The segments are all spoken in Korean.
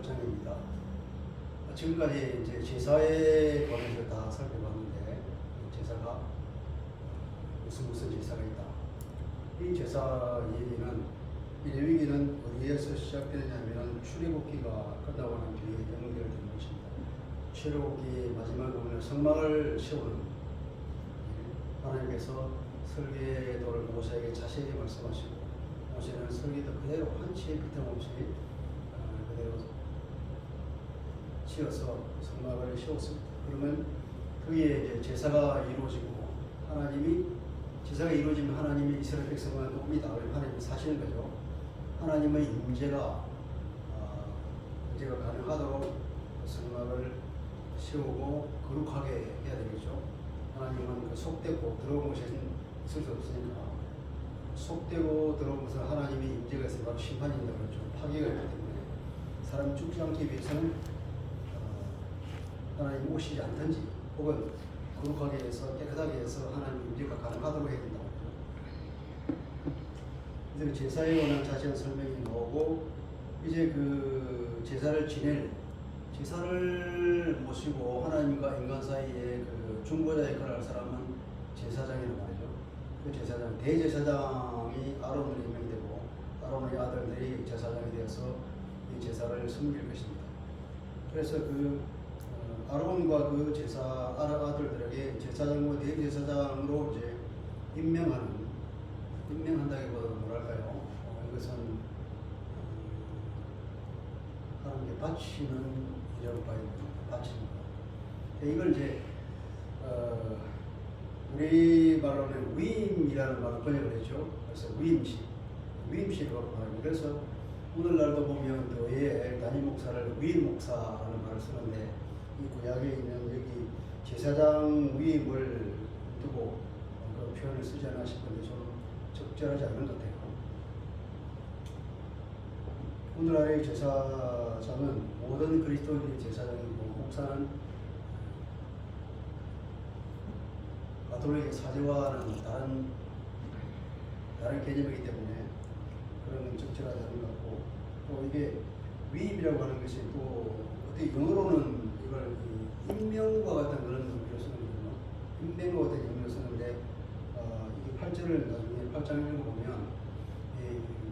8장입니다. 지금까지 이제 제사에 관해서 다 살펴봤는데, 제사가 무슨 제사가 있다. 이 제사 얘기는, 이 레위기는 어디에서 시작되냐면 출애굽기가 끝나고 난 뒤에 연결되는 것입니다. 출애굽기 마지막 부분에 성막을 세우는 하나님께서 설계도를 모세에게 자세히 말씀하시고, 모세는 설계도 그대로 한치의 비틈없이 그대로 지어서 성막을 세웠습니다. 그러면 그의 이제 제사가 이루어지고, 제사가 이루어지면 하나님이 이스라엘 백성을 옵니다. 하나님이 사시는 거죠. 하나님의 임재가 가능하도록 성막을 세우고 거룩하게 해야 되겠죠. 하나님은 그 속되고 들어온 곳에는 있을 수 없으니까, 속되고 들어온 것은 하나님이 임재가 있으면 바로 심판인다 그렇죠. 파괴가 있기 때문에 사람이 죽지 않기 위해서는 하나님이 오시지 않든지 혹은 거룩하게 해서 깨끗하게 해서 하나님 임재가 가능하도록 해야 된다고. 이제 제사에 관한 자세한 설명이 나오고, 이제 그 제사를 모시고 하나님과 인간 사이에 그 중보자 역할을 할 사람은 제사장이란 말이죠. 그 제사장, 대제사장이 아론으로 임명되고, 아론의 아들들이 제사장이 되어서 이 제사를 섬길 것입니다. 그래서 그 아론과 그 아들들에게 제사장과 대제사장으로 이제 임명한다기보다는 뭐랄까요? 이것은 하나님께 바치는 이라고 봐야 됩니다. 바치는 거. 이걸 이제 우리 말로는 위임이라는 말을 번역을 했죠. 그래서 위임식이라고 말합니다. 그래서 오늘날도 보면 교회에 담임 목사를 위임 목사라는 말을 쓰는데, 이 구약에 있는 여기 제사장 위임을 두고 그 표현을 쓰지 않나 싶은데 좀 적절하지 않은 것 같아요. 오늘날의 제사장은 모든 그리스도인의 제사장이고, 목사는 가톨릭의 사제와는 다른 개념이기 때문에 그런 건 적절하지 않은 것 같고, 또 이게 위임이라고 하는 것이 또 어떻게 영어로는 이걸 임명과 같은 그런 의미로 쓰는 거거든요. 임명과 같은 의미로 쓰는데, 이게 8절을 나중에 8장 읽어보면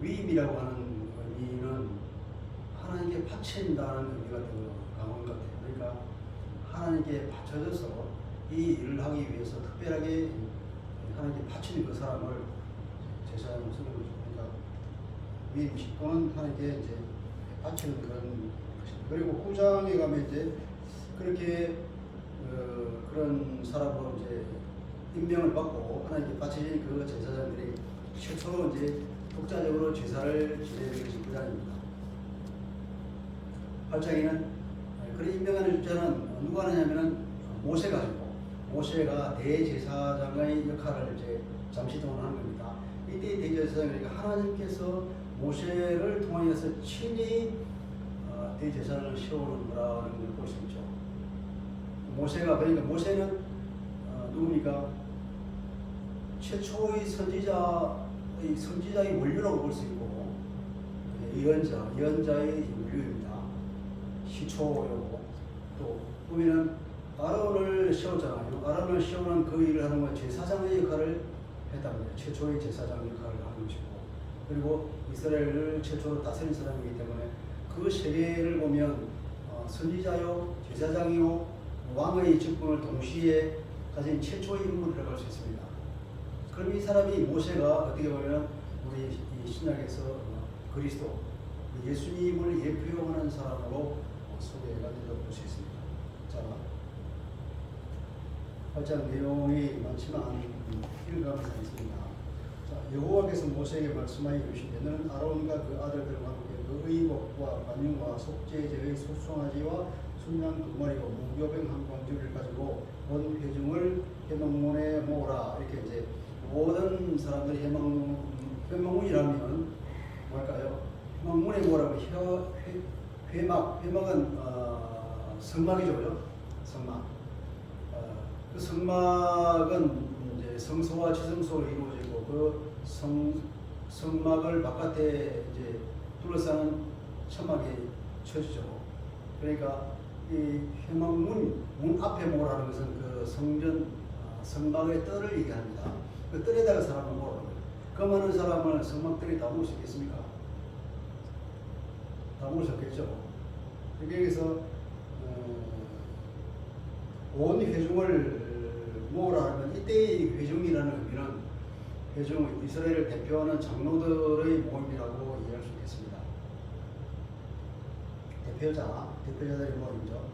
위임이라고 하는 의미는 하나님께 바친다는 의미가 더 강한 것 같아요. 그러니까 하나님께 바쳐져서 이 일을 하기 위해서 특별하게 하나님께 바치는 그 사람을 제사장으로 쓰는 거죠. 그러니까 위임식 또는 하나님께 이제 바치는 그런 것입니다. 그리고 9장에 가면 이제 그렇게 그런 사람으로 이제 임명을 받고 하나님께 바치는 그 제사장들이 최초로 이제 독자적으로 제사를 지내는 것이 9장입니다. 8장에는 그런 임명하는 주자는 누가 하느냐면은 모세가 대제사장의 역할을 이제 잠시 동안 하는 겁니다. 이때 대제사장이 그러니까 하나님께서 모세를 통하여서 친히 대제사장을 세우는 거라는 걸 볼 수 있죠. 모세는 누굽니까? 최초의 선지자의 원류라고 볼 수 있고, 예언자의 원류입니다. 시초요. 또 보면은 아론을 세웠잖아요. 아론을 세우는 그 일을 하는 건 제사장의 역할을 했답니다. 최초의 제사장 역할을 하는 것이고, 그리고 이스라엘을 최초로 다스린 사람이기 때문에 그 세계를 보면 선지자요, 제사장이요, 왕의 직분을 동시에 가진 최초의 인물이라고 할 수 있습니다. 그럼 이 사람이 모세가 어떻게 보면 우리 이 신약에서 그리스도, 예수님을 예표하는 사람으로 소개가 된다고 볼 수 있습니다. 자, 8장 내용이 많지만 읽어가면서 있습니다. 자, 여호와께서 모세에게 말씀하여 이르시되 너는 아론과 그 아들들과 함께 그 의복과 관용과 속죄제의 소송아지와 순양 두 마리고 무교병 한 광주를 가지고 온 회중을 회막문에 모으라. 이렇게 이제 모든 사람들이 회막문이라면 뭘까요? 회막문에 모으라고 회막은 성막이죠, 성막. 그 성막은 이제 성소와 지성소로 이루어지고, 그 성막을 바깥에 이제 둘러싸는 천막이 처지죠. 그러니까 이 회막문, 문 앞에 모라는 것은 그 성전 성막의 뜰을 얘기합니다. 그 뜰에다가 사람을 모으는 거예요. 그 많은 사람을 성막뜰에 다 모을 수 있겠습니까? 다 모을 수 없겠죠. 여기에서 온 회중을 모으라 하면 이때의 회중이라는 의미는 회중, 이스라엘을 대표하는 장로들의 모임이라고 이해할 수 있겠습니다. 대표자들의 모임이죠.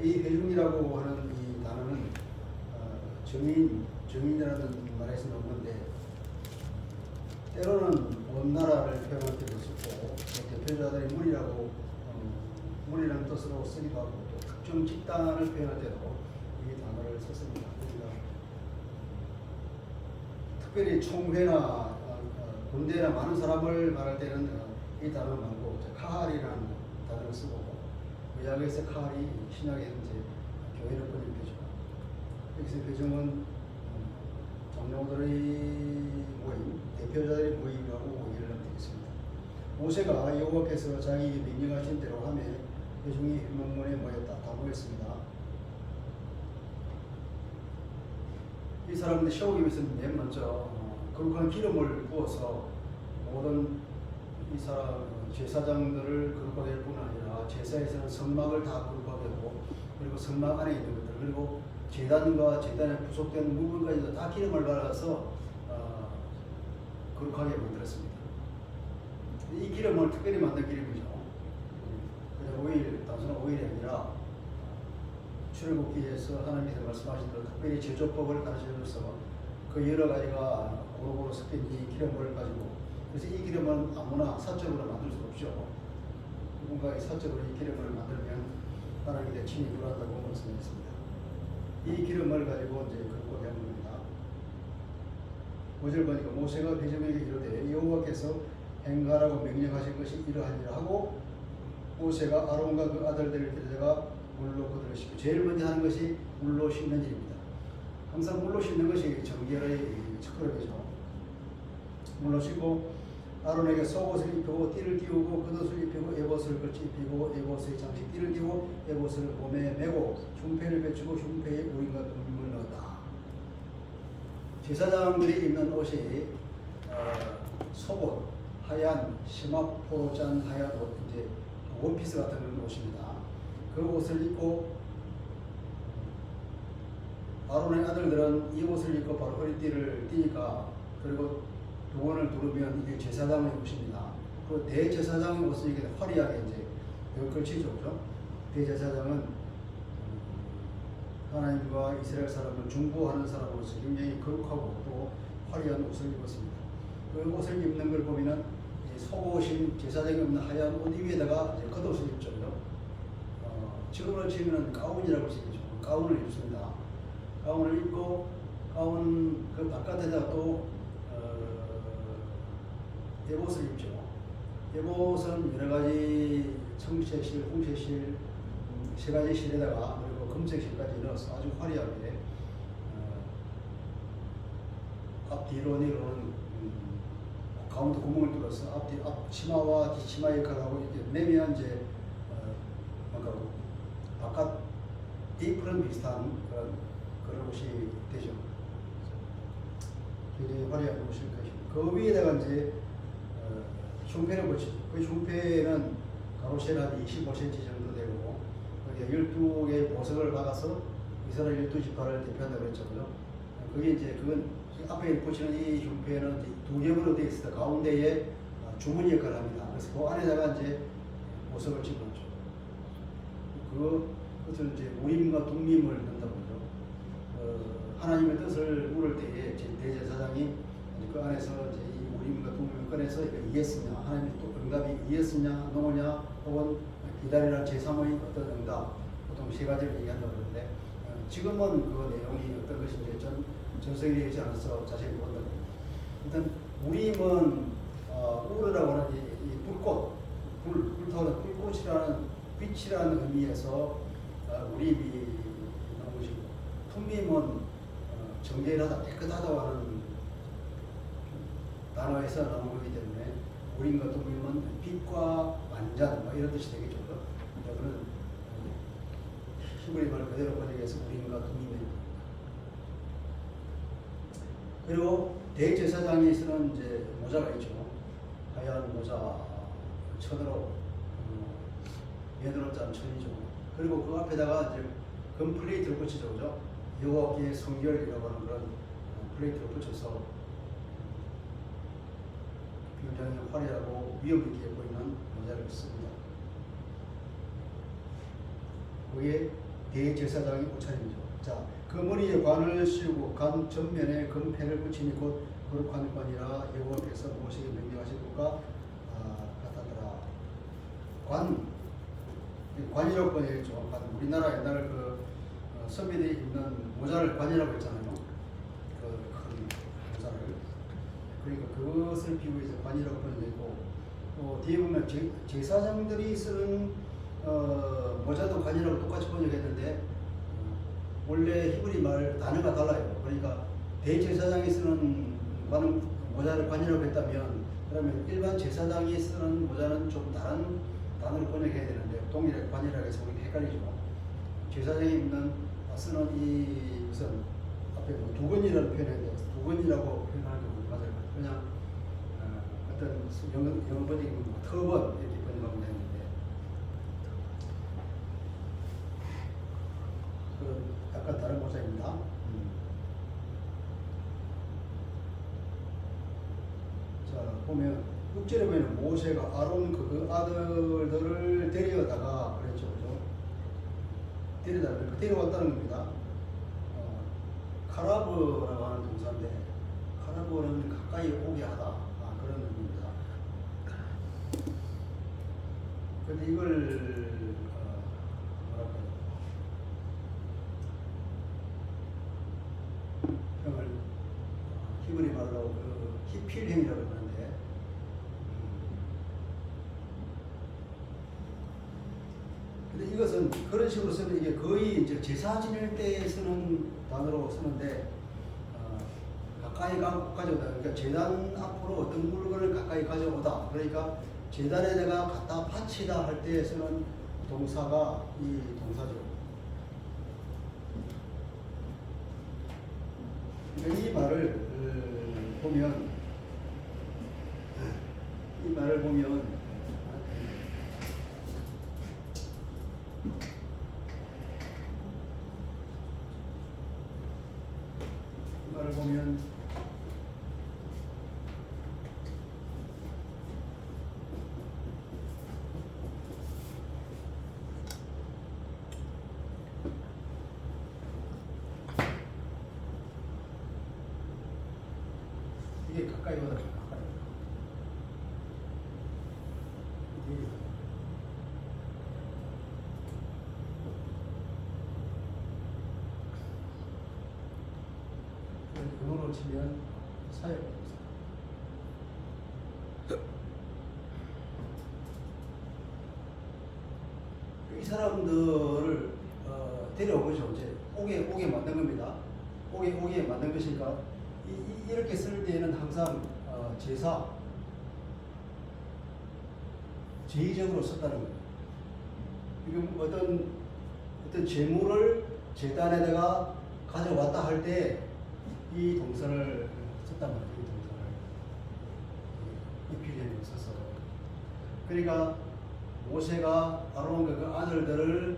이 회중이라고 하는 이 단어는 정인이라는 말에서 나온 건데 때로는 온 나라를 표현할 때도 있고 대표자들의 문이라는 뜻으로 쓰기도 하고 또 특정 집단을 표현할 때도 이 단어를 썼습니다. 그러니까 특별히 총회나 군대나 많은 사람을 말할 때는 이 단어 말고 카할이라는 단어를 쓰고 구약에서 카할이 신약에 이제 교회를 번역해죠. 여기서 교정은 장로들의 모임, 대표자들의 모임이라고 얘기를 하면 되겠습니다. 모세가 여호와께서 자기에게 명령하신 대로 하며 회중이 회막문에 모였다. 다 모였습니다. 이 사람들 세우기 위해서는 맨 먼저 거룩한 기름을 부어서 모든 이 사람 제사장들을 거룩하게 할 뿐 아니라 제사에서는 성막을 다 거룩하게 하고 그리고 성막 안에 있는 것들 그리고 제단과 제단에 부속된 부분까지도 다 기름을 발라서 거룩하게 만들었습니다. 이 기름을 특별히 만든 기름이죠. 그냥 오일, 단순한 오일이 아니라 출애굽기에서 하나님께서 말씀하신 대로 특별히 제조법을 가르쳐줘서 그 여러 가지가 고루고루 섞인 이 기름을 가지고 그래서 이 기름은 아무나 사적으로 만들 수 없죠. 누군가 사적으로 이 기름을 만들면 하나님께 친히 불한다고 말씀했습니다. 이 기름을 가지고 이제 거룩하게 하는 겁니다. 5절 보니까 모세가 회중에게 이르되 여호와께서 행하라고 명령하신 것이 이러하니라 하고 모세가 아론과 그 아들들을 데려다가 물로 그들을 씻고 제일 먼저 하는 것이 물로 씻는 일입니다. 항상 물로 씻는 것이 정결의 첫걸음이죠. 물로 씻고 아론에게 속옷을 입히고 띠를 띄우고 겉옷을 입히고 에봇을 같이 입히고 에봇의 장식 띠를 띄우고 에봇을 몸에 메고 흉패를 배추고 흉패에 우린과 둠을 넣었다. 제사장들이 입는 옷이 속옷, 하얀 심화포로 짠 하얀 옷, 이제 원피스 같은 그런 옷입니다. 그 옷을 입고 아론의 아들들은 이 옷을 입고 바로 허리띠를 띠니까 그리고 두건을 두르면 이게 제사장의 옷입니다. 그 대제사장의 옷은 이게 화려하게 이제 걸치죠, 그죠? 대제사장은 하나님과 이스라엘 사람을 중보하는 사람으로서 굉장히 거룩하고 또 화려한 옷을 입었습니다. 그 옷을 입는 걸 보면은 속옷인 제사장이 없는 하얀 옷 위에다가 이제 겉옷을 입죠, 그죠? 지금으로 치면 가운이라고 할 수 있죠. 가운을 입습니다. 가운을 입고 가운 그 바깥에다가 또 에봇을 입죠. 에봇은 여러 가지 청채실, 홍채실 세 가지 실에다가 그리고 금색 실까지 넣어서 아주 화려하게 앞뒤로 내려오는 가운데 구멍을 뚫어서 앞 치마와 뒷치마 역할을 하고 이렇게 매면 이제 뭔가 바깥 에이프런 비슷한 그런 옷이 되죠. 굉장히 화려한 옷일 것이고 그 위에다가 이제 흉패를 붙이죠. 그 흉패는 가로세는 한 25cm 정도 되고 거기에 12개의 보석을 박아서 이스라엘 12지파를 대표한다고 했죠. 그게 이제 그건 앞에 붙이는 이 흉패는 두 겹으로 되어 있을 때 가운데에 주머니 역할을 합니다. 그래서 그 안에다가 이제 보석을 집어넣죠. 그것을 이제 우림과 둠밈을 넣는다고 하죠. 하나님의 뜻을 물을 때에 대제사장이 그 안에서 이제 이 우림과 둠밈을 꺼내서 이겼으냐, 하나님의 또 응답이 이겼으냐, 노냐, 혹은 기다리라 제3의 어떤 응답, 보통 세 가지를 얘기한다고 그러는데 지금은 그 내용이 어떤 것인지 전성이 되지 않아서 자세히 본다고. 일단 우림은 우르라고 하는 이 불꽃, 불타오르는 불꽃이라는 빛이라는 의미에서 우림이 나온 것이고, 툼밈은 정결하다, 깨끗하다고 하는 단어에서 나온 거기 때문에 우림과 툼밈은 빛과 완전 이런 뜻이 되겠죠. 히브리 말 그대로 번역해서 우리인과 동일입니다. 그리고 대제사장이 쓰는 이제 모자가 있죠. 하얀 모자, 천으로 면으로 짠 천이죠. 그리고 그 앞에다가 이제 금 플레이트를 붙이죠, 그죠? 여호와의 성결이라고 하는 그런 플레이트를 붙여서 굉장히 화려하고 위험 있게 보이는 모자를 씁니다. 그게 대제사장의 옷차림이죠. 자, 그 머리에 관을 씌우고 관 전면에 금패를 붙이니 곧 거룩한 관이라 여호와께서 모세에게 명령하신 것과 같았더라. 관이라고 번역했죠. 우리나라 옛날 그 선비들이 입는 모자를 관이라고 했잖아요. 그 큰 모자를. 그러니까 그것을 비유해서 관이라고 번역했고, 뒤에 보면 제사장들이 쓰는 모자도 관이라고 똑같이 번역했는데 원래 히브리 말 단어가 달라요. 그러니까 대제사장이 쓰는 모자를 관이라고 했다면 그러면 일반 제사장이 쓰는 모자는 좀 다른 단어로 번역해야 되는데 동일하게 관이라고 해서 우리가 헷갈리죠. 제사장이 쓰는 이 무슨 앞에 뭐 두건이라는 표현인데 두건이라고 표현하는 게 맞아요. 그냥 어떤 영어 번역이면 뭐 터번 이렇게 번역하면 되는데 그 약간 다른 모자입니다. 자, 보면 6절에 보면 모세가 아론 그 아들들을 데려다가 그랬죠, 그죠? 데려왔다는 겁니다. 카라브라고 하는 동사인데 카라브는 가까이 오게 하다, 그런 의미입니다. 근데 이걸 뭐랄까요? 형을 히브리 말로 그 히필형이라고 하는데 근데 이것은 그런 식으로 쓰면 이게 거의 이제 제사 지낼 때 쓰는 단어로 쓰는데 가까이 가져오다. 그러니까 제단 앞으로 어떤 물건을 가까이 가져오다. 그러니까 제단에다가 갖다 바치다 할 때 쓰는 동사가 이 동사죠. 그러니까 이 말을 보면 이 말을 보면 이게 가까이 오다 가까이 영어로 치면 사역입니다. 이 사람들을 데려오죠. 이제 오게 만든 겁니다. 오게 만든 것이니까 이렇게 쓸 때에는 항상 제사 제의적으로 썼다는 거예요. 지금 어떤 재물을 제단에다가 가져왔다 할 때 이 동사를 썼단 말이에요. 이 동사를 이필리를 써서. 그러니까 모세가 아론과 그 아들들을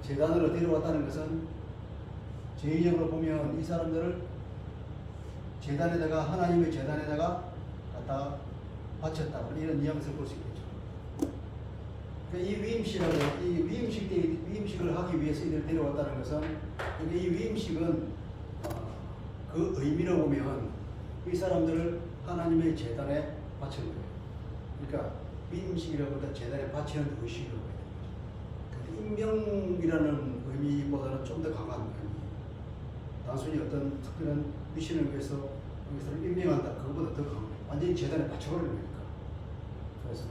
제단으로 데려왔다는 것은 제의적으로 보면 이 사람들을 제단에다가 하나님의 제단에다가 갖다 바쳤다. 이런 뉘앙스를 볼 수 있겠죠. 그러니까 이 위임식을 하기 위해서 이들 데려왔다는 것은 이 위임식은 그 의미로 보면 이 사람들을 하나님의 제단에 바친 거예요. 그러니까 위임식이라고보다 제단에 바치는 의식이라고 해야 되는 거죠. 임명이라는 의미보다는 좀 더 강한 의미. 단순히 어떤 특별한 미션을 위해서 여기서는 임명한다. 그것보다 더 강해요. 완전히 제단에 바쳐버리는 거니까. 그래서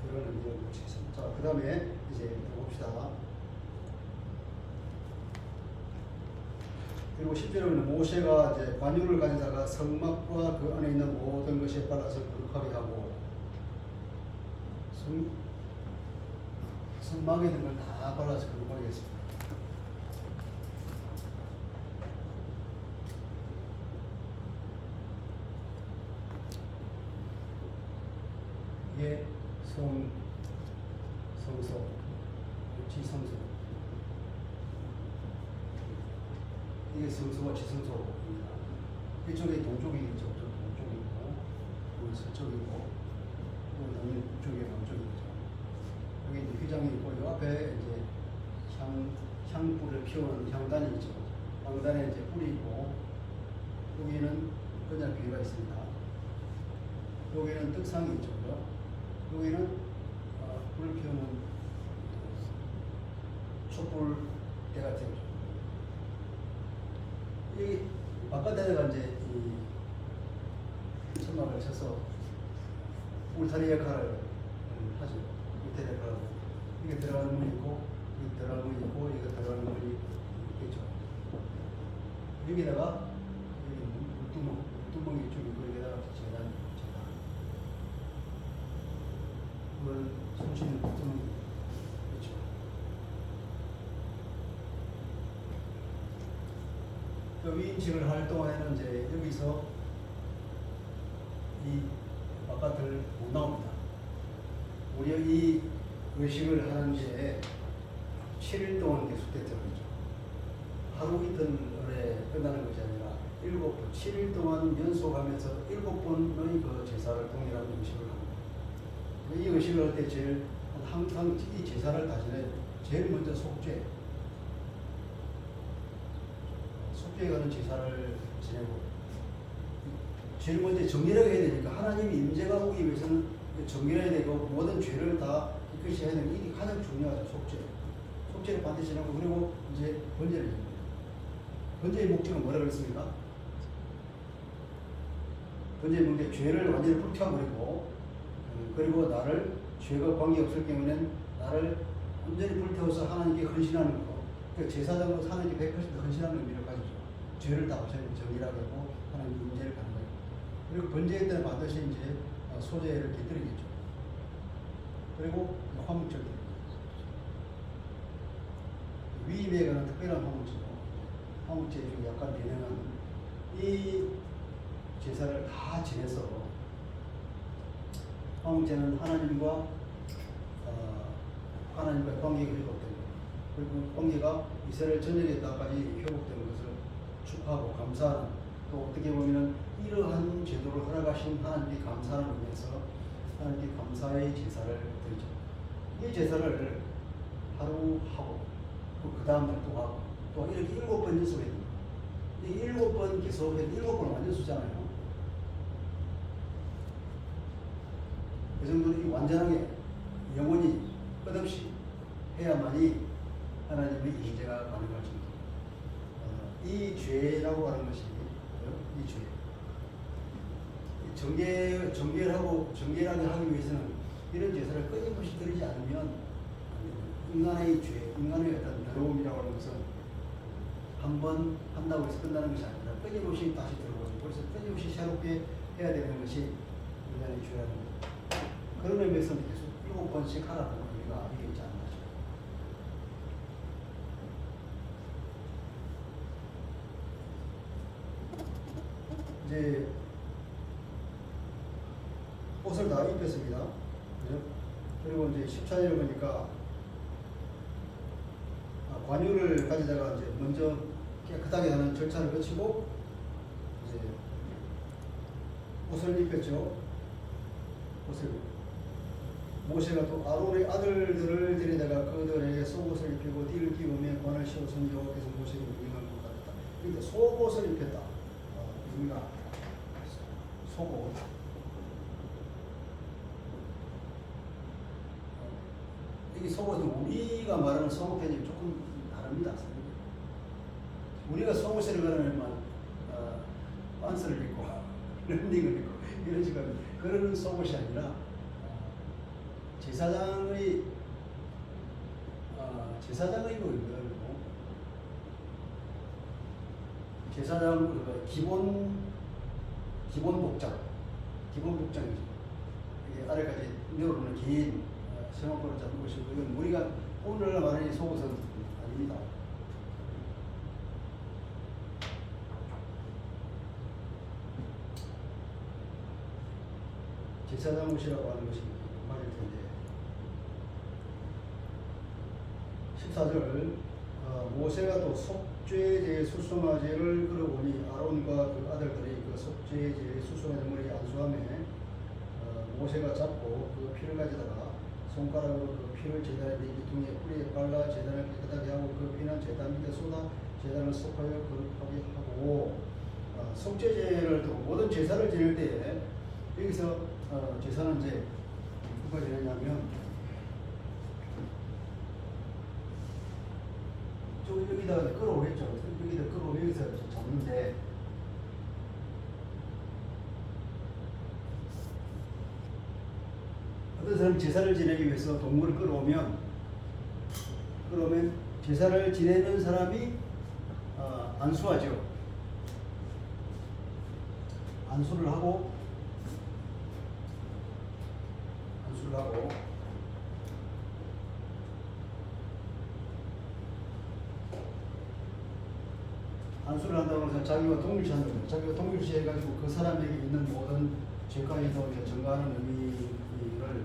그런 의미를 붙이겠습니다. 자, 그 다음에 이제 봅시다. 그리고 10절에 보면 모세가 이제 관유를 가져다가 성막과 그 안에 있는 모든 것에 발라서 거룩하게 하고 성막에 있는 걸 다 발라서 거룩하게 했습니다. 이게 성소, 지성소. 이게 성소와 지성소입니다. 이쪽에 동쪽이겠죠. 동쪽이고, 여기 서쪽이고, 또 당연히 북쪽에 남쪽이겠죠. 여기 이제 휘장이 있고, 이 앞에 이제 향불을 피우는 향단이 있죠. 향단에 이제 뿔이 있고, 여기는 그냥 비가 있습니다. 여기는 떡상이 있죠. 여기는 불을 피우는 촛불 대 같은 거죠. 이 바깥에다가 이제 이 천막을 쳐서 울타리 역할을 하죠. 울타리 역할을 하고 이게 들어가는 문이 있고 이게 들어가는 문이 있고 이게 들어가는 문이 있겠죠. 여기다가 물두멍이 쭉 있고 여기다가 재단 그걸 손실을 물두멍이 있죠. 그 위임식을 할 동안에는 이제 여기서 이 바깥을 못 나옵니다. 우리가 이 의식을 하는 게 7일 동안 계속됐다는 거죠. 하루 이틀에 끝나는 것이 아니라 7일 동안 연속하면서 7번의 그 제사를 동일한 의식을 합니다. 이 의식을 할 때 제일 항상 이 제사를 다지는 제일 먼저 속죄. 속죄에 관한 제사를 지내고 제일 먼저 정결하게 해야 되니까 하나님의 임재가 오기 위해서는 정결해야 되고 모든 죄를 다 깨끗이 해야 되는 이게 가장 중요하죠. 속죄를 반드시 지내고 그리고 이제 번제를 합니다. 번제의 목적은 뭐라고 했습니까? 번제의 목적 죄를 완전히 불태워버리고 그리고 나를 죄가 관계없을 경우에는 나를 완전히 불태워서 하나님께 헌신하는 거. 그러니까 제사장으로 하나님께 100% 헌신하는 의미를 가지죠. 죄를 다 정리하게 하고 하나님 임재를 가는 거예요. 그리고 번제의 때는 반드시 이제 소재를 깃들이겠죠. 그리고 화목절 위임에 관한 특별한 화목제죠. 화목제 중에 약간 변형한 이 제사를 다 지내서 화목제는 하나님과 관계가 회복된 것 그리고 관계가 이스라엘 전역에 다까지 회복된 것을 축하하고 감사하는 또 어떻게 보면 이러한 제도를 허락하신 하나님께 감사하는 의미에서 하나님께 감사의 제사를 드리죠. 이 제사를 하루 하고 그 다음 날 또 하고 또 이렇게 7번 연속해야 됩니다. 이 7번 계속해도 7번 완전 수잖아요. 그 정도로 완전하게 영원히 끝없이 해야만이 하나님의 임재가 가능할 정도. 이 죄라고 하는 것이 이 죄. 정결하게 하기 위해서는 이런 제사를 끊임없이 드리지 않으면 인간의 죄, 인간의 어떤 더러움이라고 하는 것은 한 번 한다고 해서 끝나는 것이 아니라 끊임없이 다시 들어오죠. 그래서 끊임없이 새롭게 해야 되는 것이 인간의 죄라는 거죠. 그런 의미에서 계속 7번씩 하라는 의미가 있지 않나 싶어요. 이제 옷을 다 입혔습니다. 그죠? 그리고 이제 14절을 보니까 관유를 가져다가 이제 먼저 깨끗하게 하는 절차를 거치고 이제 옷을 입혔죠. 옷을 모세가 또 아론의 아들들을 데려다가 그들에게 속옷을 입히고 띠를 띠우며 관을 씌워서 여호와께서 모세에게 명령한 것 같다. 그러니까 속옷을 입혔다. 의미가 속옷. 이 속옷은 우리가 말하는 속옷 개념이 조금 다릅니다. 우리가 속옷을 그러면 반스를 입고 런닝을 입고 이런 식으로 그런 속옷이 아니라 제사장의 뭐 이거고 제사장 그 기본 복장이죠. 이게 아래까지 내려오는 긴 세마포를 잡는 것이고, 이건 우리가 오늘날 말하는 속옷은 아닙니다. 제사장 옷이라고 하는 것이 맞을 텐데, 14절 모세가 또 속죄제 수송아지를 끌어오니 아론과 그 아들들이 그 속죄제 수송아지 머리에 안수하며 모세가 잡고 그 피를 가져다가 손가락으로 그 피를 제단의 기둥에 뿌리에 발라 제단을 깨끗하게 하고 그 피는 제단 밑에 쏟아 제단을 속하여 거룩하게 하고, 속죄제를 또 모든 제사를 지낼 때 여기서 제사는 이제 누가 지내냐면 여기다가 끌어오겠죠. 여기다 끌어오면 여기서 잡는데, 어떤 사람이 제사를 지내기 위해서 동물을 끌어오면 제사를 지내는 사람이 안수하죠. 안수를 하고 안수를 한다고 해서 자기가 동일시하는 거예요. 자기가 동일시해가지고 그 사람에게 있는 모든 죄가에도 전가하는 의미를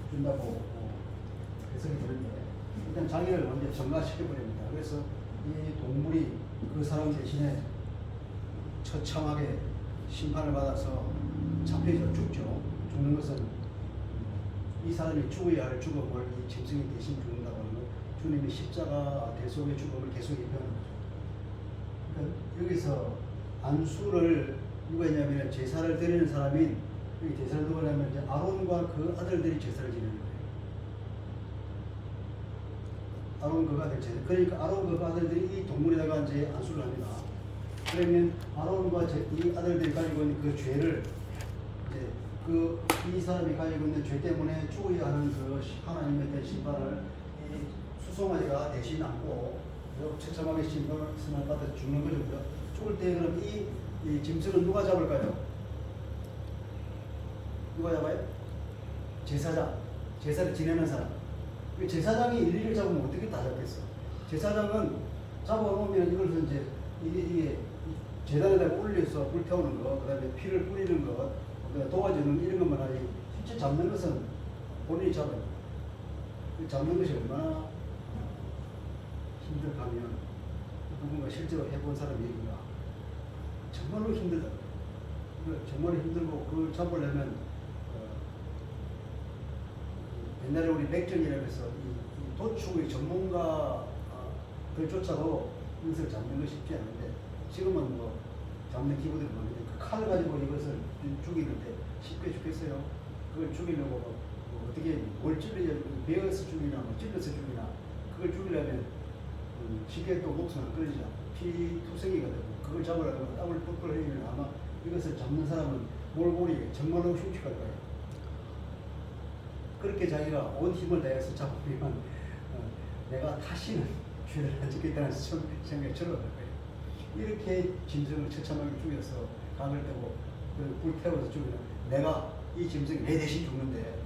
준다고 해석이 되는데, 일단 자기를 먼저 전가시켜버립니다. 그래서 이 동물이 그 사람 대신에 처참하게 심판을 받아서 잡혀서 죽죠. 죽는 것은 이 사람이 죽어야 할 죽음을 이 짐승이 대신 죽는다고 하는 것, 주님이 십자가 대속의 죽음을 계속 얘기하는 거죠. 그러니까 여기서 안수를 누가 했냐면 제사를 드리는 사람인, 여기 제사를 누가 하냐면 이제 아론과 그 아들들이 제사를 지내는 거예요. 아론 그 아들 제사. 그러니까 아론 그 아들들이 이 동물에다가 이제 안수를 합니다. 그러면 아론과 이 아들들이 가지고 있는 그 죄를 이제 이 사람이 가지고 있는 죄 때문에 죽어야 하는 그 하나님의 대신 심판을 이 수송아지가 대신 안고 처참하게 심판을 받아 죽는 거죠. 죽을 때 그럼 이 짐승은 누가 잡을까요? 누가 잡아요? 제사장. 제사를 지내는 사람. 제사장이 일일이 잡으면 어떻게 다 잡겠어? 제사장은 잡아놓으면 이걸 이제 이게 제단에다가 올려서 불태우는 것, 그 다음에 피를 뿌리는 것, 도와주는 이런 것만 하지, 실제 잡는 것은 본인이 잡아요. 잡는 것이 얼마나 힘들다면 누군가 실제로 해본 사람이 얘기가 정말로 힘들다. 정말 힘들고 그걸 잡으려면 옛날에 우리 맥전이라고 해서 이 도축의 전문가들조차도 이것을 잡는 것이 쉽지 않은데, 지금은 뭐 잡는 기구들이 많은데 그 칼을 가지고 이것을 죽이는데 쉽게 죽겠어요. 그걸 죽이려고 뭐 어떻게 뭘 찔러야 베어서 죽이나 뭐 찔러서 죽이나, 그걸 죽이려면 쉽게 또 목숨을 끊이지 않고 피 투성이가 되고, 그걸 잡으려면 땀을 뿔뿔 흘리면 아마 이것을 잡는 사람은 몰골이 정말로 흉측할 거예요. 그렇게 자기가 온 힘을 다해서 잡으면 내가 다시는 죄를 안 짓겠다는 생각이 들어갈 거예요. 이렇게 짐승을 처참하게 죽여서 강을 떼고 불태워서 죽이면 내가 이 짐승이 내 대신 죽는데,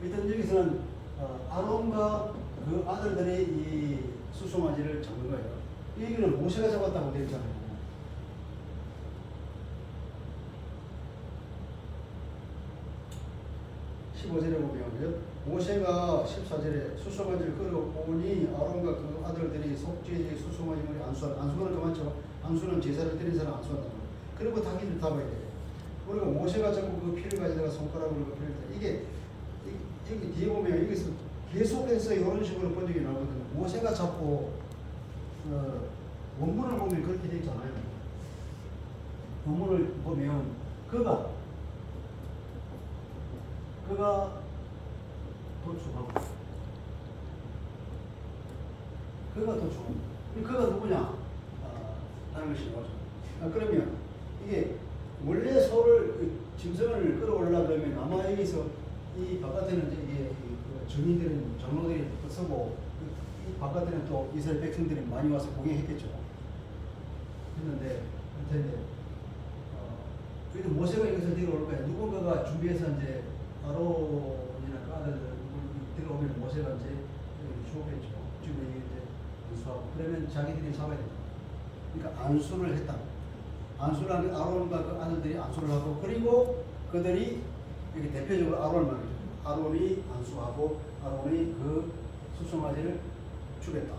일단 여기서는 아론과 그 아들들이 이 수송아지를 잡는 거예요. 이 얘기는 모세가 잡았다고 되어 있잖아요. 15절에 보면 모세가 14절에 수송아지를 끌어오니 아론과 그 아들들이 속죄제 수송아지 머리 안수는 그만죠. 안수는 제사를 드린 사람 안수한다고. 그리고 닭이를 잡아야 돼요. 그리고 모세가 잡고 그 피를 가져다가 손가락으로 그 피를 이게 여기 뒤에 보면 여기서 계속해서 이런 식으로 번역이 나오거든요. 모세가 잡고 원문을 보면 그렇게 되어 있잖아요. 원문을 보면 그가 도축하고 그가 누구냐 하는 것이 나오죠. 그러면 이게 원래 소를 짐승을 끌어올라 그러면 아마 여기서 이 바깥에는 이제 이게 증인들은 장로들이 서고 이 바깥에는 또 이스라엘 백성들이 많이 와서 구경했겠죠. 했는데 이제 그래도 모세가 이것을 데려올 거야. 누군가가 준비해서 이제 아론이나 그 아들들 데려오면 모세가 이제 주었겠죠. 지금 이제 안수하고 그러면 자기들이 잡아야 된다. 그러니까 안수를 했다. 안수를 하는 아론과 그 아들들이 안수를 하고 그리고 그들이 이렇게 대표적으로 아론을 말이죠. 아론이 안수하고 아론이 그 수송아지를 주겠다.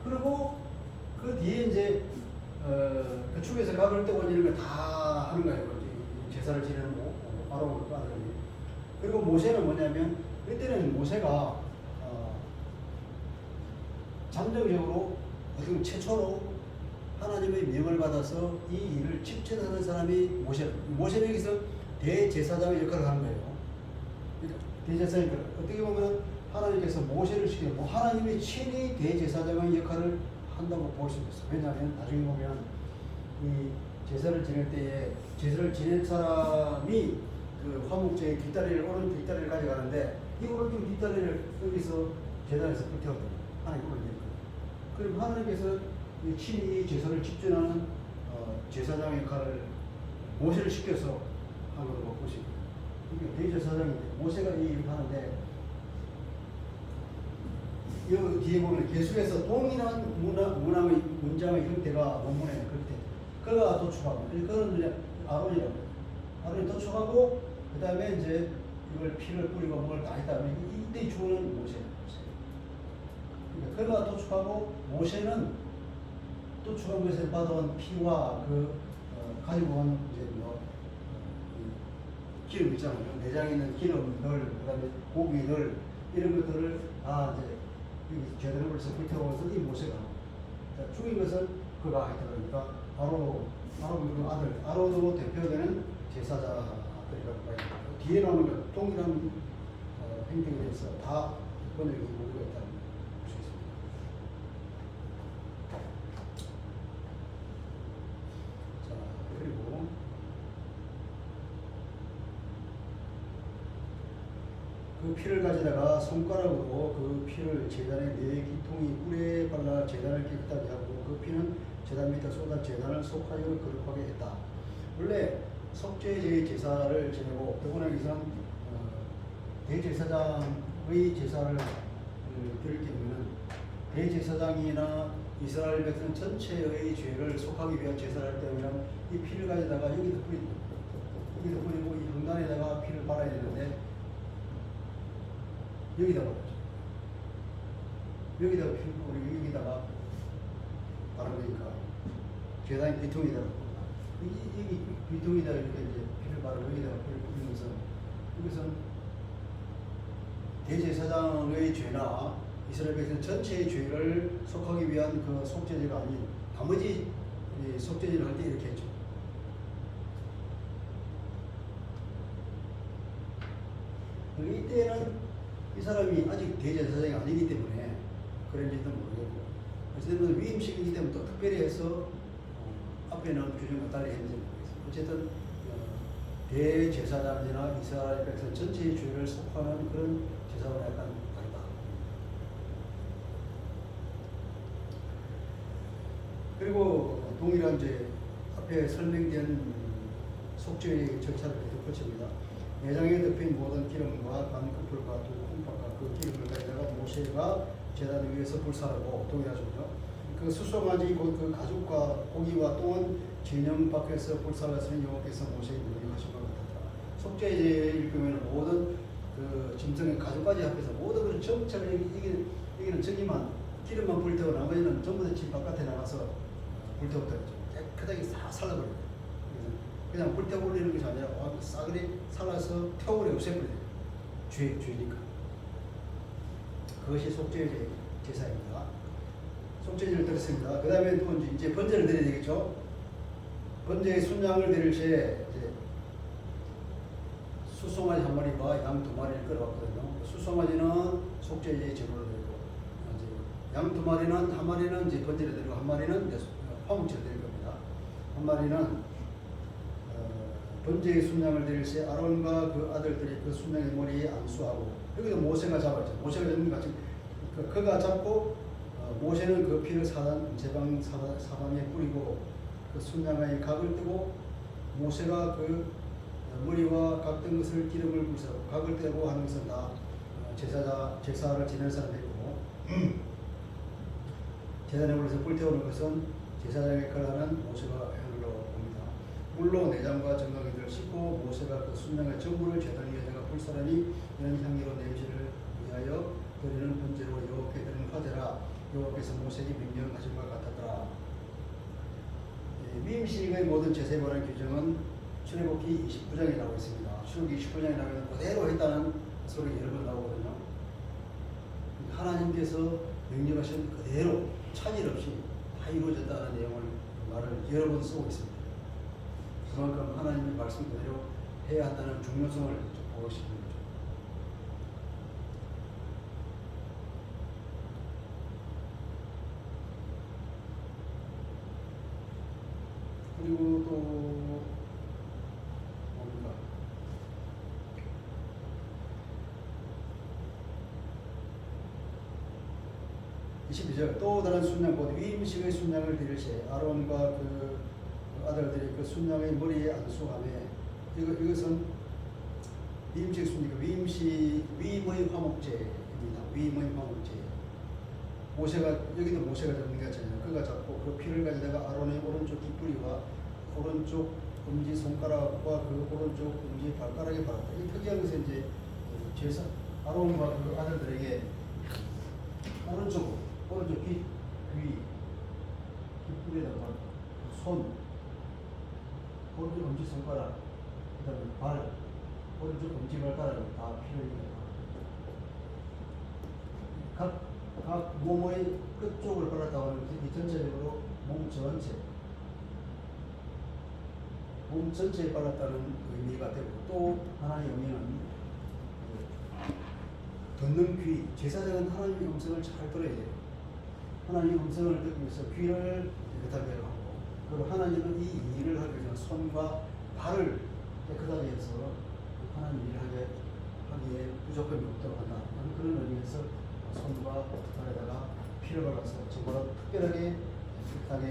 그리고 그 뒤에 이제 그 축에서 각을 떼고 이런 걸 다 하는 거예요. 제사를 지내는 아론과 그 아들이. 그리고 모세는 뭐냐면 그때는 모세가 잠정적으로 어떻게 최초로 하나님의 명을 받아서 이 일을 집전하는 사람이 모세는 여기서 대제사장의 역할을 하는 거예요. 그러니까 대제사장 어떻게 보면 하나님께서 모세를 시키고 하나님의 친히 대제사장의 역할을 한다고 볼 수 있어요. 왜냐하면 나중에 보면 이 제사를 지낼 때에 제사를 지낼 사람이 그 화목제의 뒷다리를 오른쪽 뒷다리를 가져가는데 이 오른쪽 뒷다리를 여기서 제단에서 불태워요. 하나님 올려요. 그럼 하나님께서 친히 제사를 집전하는 제사장의 역할을 모세를 시켜서 한 걸로 보시고 그러니까 대제사장인데 모세가 이 일을 하는데 이 뒤에 보면 계속해서 동일한 문항의 문장의 형태가 원문에 그렇게 그가 도축하고 그거는 이제 아론이라고 해요. 아론이 도축하고 그 다음에 이제 이걸 피를 뿌리고 뭘 다 했다면 이때 주어는 모세예요. 그가 도축하고 모세는 도축한 것에 받아온 피와 가지고 온 이제 기름 있잖아요. 내장에 있는 기름들, 그다음에 고기들 이런 것들을 다 이제 제대로 벌써 불태워서 이 모세가 죽인 것은 그가 했다 그러니까 바로 그 아들 아론으로 대표되는 제사자들이라고 봐요. 뒤에 나오는 것 동일한 행동에 대해서 다 번역이 모두가 있다는 볼 수 있습니다. 자 그리고 그 피를 가져다가 손가락으로 그 피를 제단의 네 기통이 꿀에 발라 제단을 깨끗하게 하고 그 피는 제단 밑에 쏟아 제단을 속하여 거룩하게 했다. 원래 속죄제의 제사를 지내고 더구나기선 대제사장의 제사를 드릴 경우에는 대제사장이나 이스라엘 백성 전체의 죄를 속하기 위한 제사를 할 때면 이 피를 가져다가 여기다 뿌리고 이 형단에다가 피를 발라야 되는데 여기다가 피를 뿌리고 여기다가 바르니까 제단의 귀통이다. 이 귀통이다 이렇게 이제 피를 바르고 여기다가 피를 뿌리면서 이것은 대제사장의 죄나 이스라엘 백성 전체의 죄를 속하기 위한 그 속죄제가 아닌 나머지 속죄제를 할 때 이렇게 했죠. 이때는 이 사람이 아직 대제사장이 아니기 때문에 그런지도 모르겠고 어쨌든 위임식이기 때문에 또 특별히 해서 앞에 나온 규정과 달리 했는지 모르겠어요. 어쨌든 대제사장이나 이스라엘 백성 전체의 죄를 속하는 그런 제사와 약간 다르다. 그리고 동일한 이제 앞에 설명된 속죄의 절차를 계속 거칩니다. 내장에 덮인 모든 기름과 반꺼풀과 두 콩팥과 그 기름을 가져다가 모세가 제단 위에서 불사르고 동일하죠. 그 수송아지 그 가죽과 고기와 똥은 진영 밖에서 불살랐으니 여호와께서 모세에게 명령하신 것 같았다. 속죄제일 경우에는 모든 그 짐승의 가죽까지 합해서 모든 그 전체를 여기는 저기만 기름만 불태워 나머지는 전부 다 집 바깥에 나가서 불태웠다 했죠. 깨끗하게 싹 살라버려요. 그냥 불태워버리는 것이 아니라 싸그리 살아서 태워버려 없애버려요. 죄니까. 그것이 속죄제 제사입니다. 속죄제를 드렸습니다. 그 다음에 또 이제 번제를 드려야 되겠죠. 번제의 순양을 드릴 때 수송아지 한 마리와 양 두 마리를 끌어왔거든요. 수송아지는 속죄제의 제물로 드리고 양 두 마리는 한 마리는 이제 번제를 드리고 한 마리는 화목제를 드릴 겁니다. 한 마리는 번제의 순양을 드릴 새 아론과 그 아들들이 그 순양의 머리에 안수하고, 여기도 모세가 잡았죠. 모세가 잡는 것 같이 그가 잡고 모세는 그 피를 사방에 뿌리고 그 순양의 각을 뜨고, 모세가 그 머리와 각 뜬 것을 기름을 부으서 각을 떼고 하는 것은 다 제사를 지낼 사람이 있고, 제단에 올려서 불태우는 것은 제사장의 걸하는 모세가 하는 걸로 봅니다. 물로 내장과 정강이들을 씻고 모세가 그 순양의 전부를 제단 위에다가 불사르니 이런 향기로 냄새를 위하여 드리는 번제로 여호와께 드리는 화제라. 여호와께서 모세에게 명령하신 것 같았더라. 위임식의 모든 제사에 관한 규정은 출애굽기 29장에 나오고 있습니다. 출애굽기 29장에 나오면 그대로 했다는 소리 여러 번 나오거든요. 하나님께서 명령하신 그대로 차질 없이 다 이루어졌다는 내용을 말을 여러 번 쓰고 있습니다. 그만큼 하나님의 말씀 그대로 해야 한다는 중요성을 보여주시는 거죠. 그리고 또 뭡니까? 22절 또 다른 순양 곧 위임식의 순양을 드릴 새 아론과 그 아들들이 그 순양의 머리에 안수하며, 이것은 위임식 순양, 위임의 화목제입니다. 위임의 화목제. 모세가 여기도 모세가 잡는 게 아니잖아요. 그가 잡고 그 피를 가져다가 아론의 오른쪽 깃뿌리와 오른쪽 엄지 손가락과 그 오른쪽 엄지 발가락에 바랐다. 이 특이한 것은 이제 제사 아론과 그 아들들에게 오른쪽 깃뿌리에다가 손, 오른쪽 엄지 손가락, 그다음에 발, 오른쪽 엄지 발가락을 다 피를 각 몸의 끝쪽을 발랐다고 하는 것은 이 전체적으로 몸 전체에 발랐다는 의미가 되고, 또 하나의 의미는 듣는 귀, 제사장은 하나님의 음성을 잘 들어야 돼요. 하나님의 음성을 듣기 위해서 귀를 깨끗하게 하고, 그리고 하나님은 이 일을 하기 위해서 손과 발을 깨끗하게 해서 하나님 일을 하기에 부족함이 없도록 한다. 그런 의미에서 손과 발에다가 피를 발라서 정말 특별하게 깨끗하게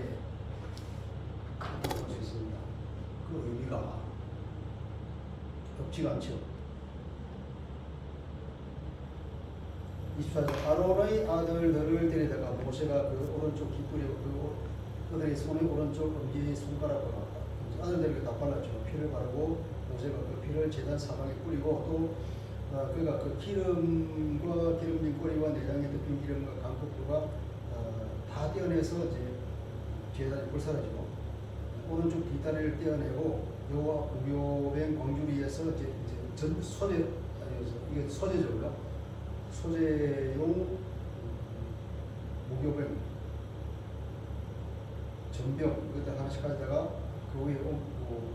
할 수 있습니다. 그 의미가 없지가 않죠. 24절 아론의 아들들을 데려다가 모세가 그 오른쪽 깃뿌리고 그들의 손의 오른쪽 엄지 손가락으로 아들들에게 다 발랐죠. 피를 바르고 모세가 그 피를 제단 사방에 뿌리고, 또 그가 그 기름과 기름진 꼬리와 내장에 덮인 기름과 강끝과 다 떼어내서 이제 제단에 불사르지고, 오른쪽 뒷다리를 떼어내고 여호와 무교병 광주리에서 이제 전 소재 아니어서 이게 소재죠요. 소재용 무교병 전병 이것들 하나씩 가져다가 그 위에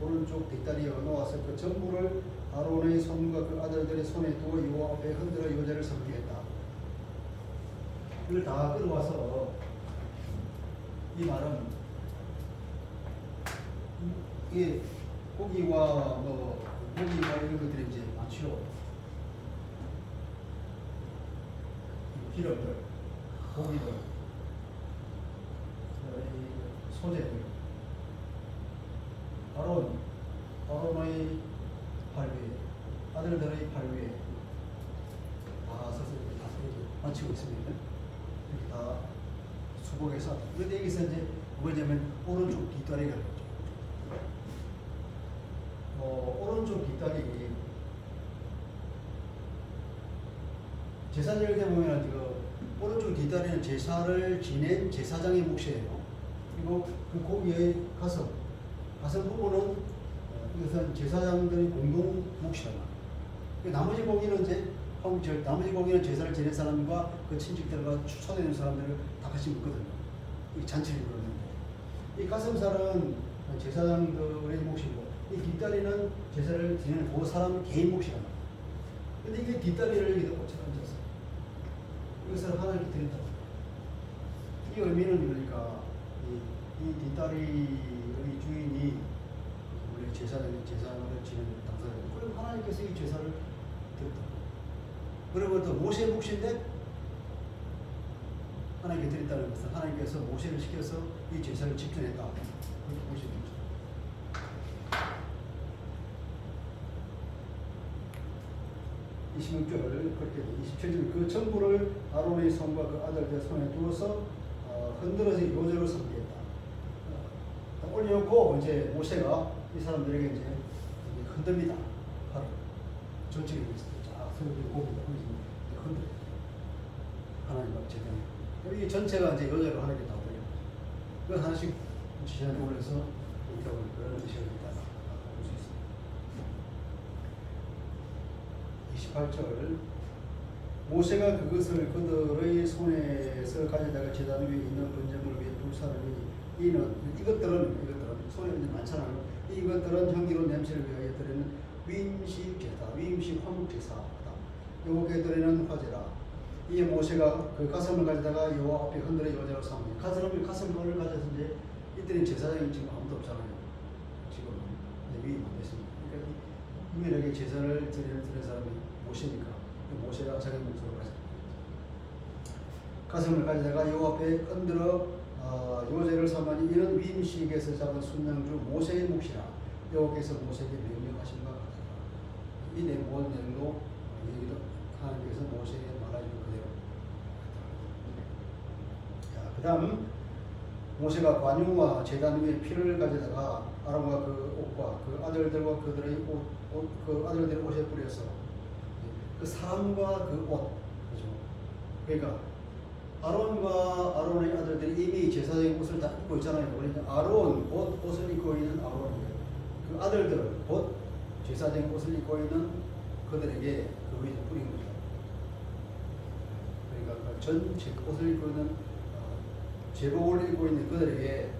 오른쪽 뒷다리에 놓아서 그 전부를 아론의 손과 그 아들들의 손에 두어 여호와 앞에 흔들어 요제를 섬기겠다. 이걸 다 끌어와서 이 말은 이게 고기와 이런 것들이 이제 많죠. 기름들, 고기들, 소재들, 아론의 발 위에, 아들들의 발 위에 다 서서 다 맞추고 있습니다. 이렇게 다 수복해서, 그런데 여기서 이제 뭐냐면 오른쪽 뒷다리가 있죠. 오른쪽 뒷다리 제사를 이렇게 보면 그 오른쪽 뒷다리는 제사를 지낸 제사장의 몫이에요. 그리고 그 고기의 가슴 부분은 이것은 제사장들의 공동 몫이다. 나머지 고기는 나머지 고기는 제사를 지낸 사람과 그 친척들과 초대된 사람들을 다 같이 먹거든요. 이 잔치를 그러는데, 이 가슴살은 제사장들의 몫이고, 이 뒷다리는 제사를 지내는 그 사람 개인 몫이다. 근데 이게 뒷다리를 여기다 꽂혀 앉아서 이것을 하나님께 드린다. 이 의미는 그러니까 이 뒷다리의 주인이 우리 제사를 지는 당사자. 그럼 하나님께서 이 제사를 드렸다. 그리고 또 모세의 몫인데 하나님께 드렸다는 것은 하나님께서 모세를 시켜서 이 제사를 집행했다. 그렇게 보시면 되죠. 26절 그렇게 27절 그 전부를 아론의 손과 그 아들들 손에 두어서 흔들어서 요제로 섬기겠다. 올려놓고 이제 모세가 이 사람들에게 이제 흔듭니다. 팔을 전체에 쫙 세우고 고기다 흔들. 하나님 앞 제대로. 이 전체가 이제 요제로 하나님께 다 올려. 그 하나씩 지시한 올려서 여기다 그런 뜻이 있다. 볼 수 있습니다. 28절 모세가 그것을 그들의 손에서 가져다가 제단 위에 있는 번제물을 위해 둘 사람이 이것들은 손에 이제 많잖아요. 이것들은 향기로운 냄새를 위하여 드리는 위임식 제사, 위임식 화목 제사다. 요게 드리는 화제라. 이에 모세가 그 가슴을 가져다가 여호와 앞에 흔들어 요제로 삼으니 가슴을 가져서 이제 이들은 제사장이 지금 아무도 없잖아요. 지금 위임 안 됐습니다. 그러니까 유일하게 제사를 드리는 사람이 모세니까 모세가 자기 목소리로 가슴을 가져다가 여호와 앞에 흔들어 요제를 삼으니 이는 위임식에서 잡은 순양주 모세의 몫이라 여호와께서 모세에게 명령하신 바 같다. 이 모든 내용도 여기도 하나님께서 모세에게 말하신 그대로. 그 다음 모세가 관용과 제단 위에 피를 가져다가 아론과 그 옷과 그 아들들과 그들의 그 아들들의 옷에 뿌려서 그 사람과 그 옷, 그죠? 그러니까 아론과 아론의 아들들이 이미 제사장의 옷을 다 입고 있잖아요. 그러니까 아론 옷을 입고 있는 아론이에요. 그 아들들은 곧 제사장의 옷을 입고 있는 그들에게 그 위에 뿌린 거죠. 그러니까 전 옷을 입고 있는 제복을 입고 있는 그들에게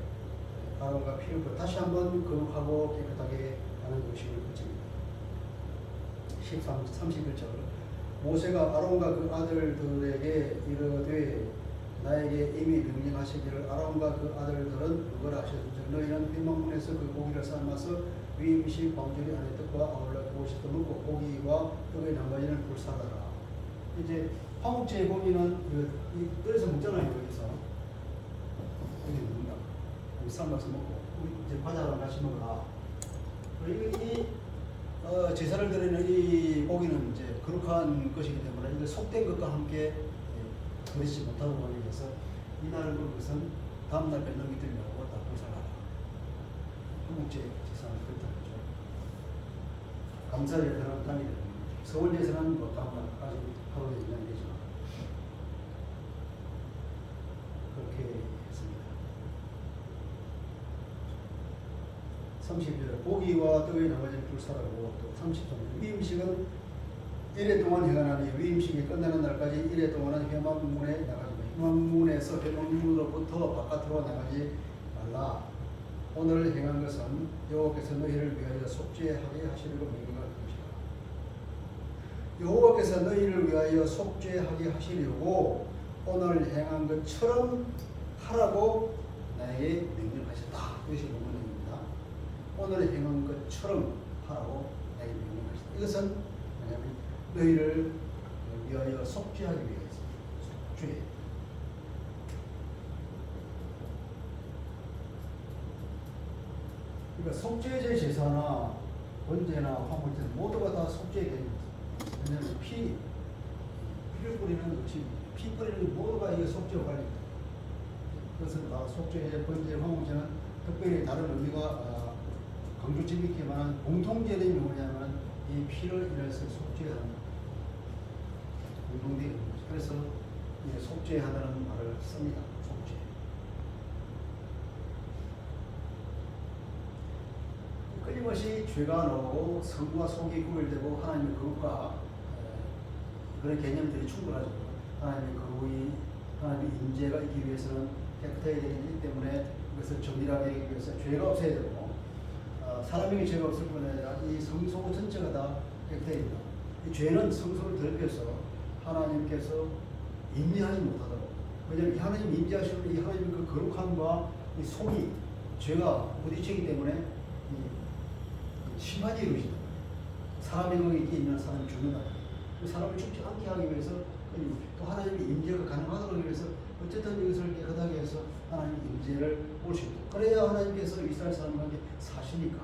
아론과 피를 다시 한번 거룩하고 깨끗하게 하는 것임을 그칩니다. 31절 모세가 아론과 그 아들들에게 이르되 나에게 이미 명령하시기를 아론과 그 아들들은 그걸 하셨는지 너희는 회막문에서 그 고기를 삶아서 위임식 광주리 안에 떡과 아울러 그곳에서 먹고 고기와 떡의 나머지는 불사하라. 이제 화목제의 고기는 이 뜰에서 먹잖아요. 여기서 여기 먹는다. 삶아서 먹고 이제 과자랑 같이 먹어라. 이 제사를 드리는 이 고기는 이제 거룩한 것이기 때문에 이걸 속된 것과 함께 버리지 못하고 하기 위해서 이날을 그것은 다음날 뱃놈이 들려고 다 불살하라. 한국제 제사는 그렇다는 거죠. 감사의 그런 단위가 됩니다. 서울 제사는 뭐 다음날까지 하루에 인정이 되지만 그렇게 했습니다. 30절 고기와 떡의 나머지는 불사라고 또 30절 위임식은 1회 동안 행하나니 위임식이 끝나는 날까지 1회 동안은 회막문에 나가지 회막문에서 회막문으로부터 바깥으로 나가지 말라. 오늘 행한 것은 여호와께서 너희를 위하여 속죄하게 하시려고 명령할 것이다. 여호와께서 너희를 위하여 속죄하게 하시려고 오늘 행한 것처럼 하라고 나에게 명령하셨다. 이것이 본문입니다. 오늘 행한 것처럼 하라고 나에게 명령하셨다. 이것은 뭐냐면 너희를 위하여 속죄하기 위해서 속죄. 그러니까 속죄제 제사나 번제나 화목제는 모두가 다 속죄에 되는 거죠. 왜냐하면 피를 뿌리는 것이 피 뿌리는 모두가 이게 속죄와 관련입니다. 그것은 다 속죄제, 번제, 화목제는 특별히 다른 의미가 강조점 있게 말하는 공통제는 뭐냐면 이 피를 인해서 속죄하는 공동되는 거죠. 그래서 속죄하다는 말을 씁니다. 속죄. 끊임없이 죄가 나오고 성과 속이 구별되고 하나님의 거룩과 그런 개념들이 충돌하죠. 하나님의 거룩이 하나님의 임재가 있기 위해서는 깨끗해야 되기 때문에 이것을 정밀하게 하기 위해서 죄가 없어야 되고 사람에게 죄가 없을 뿐 아니라 이 성소 전체가 다 깨끗해야 됩니다. 이 죄는 성소를 더럽혀서 하나님께서 임재하지 못하도록. 왜냐하면 하나님 임재하시는 이 하나님의 그 거룩함과 이 속이 죄가 부딪히기 때문에 심하게 이루어진다. 사람의 영역이 있는 사람이 죽는다. 그 사람을 죽지 않게 하기 위해서 또 하나님의 임재가 가능하도록 하기 위해서 어쨌든 이것을 깨끗하게 해서 하나님의 임재를 올 수 있고 그래야 하나님께서 이스라엘 사람들에게 사시니까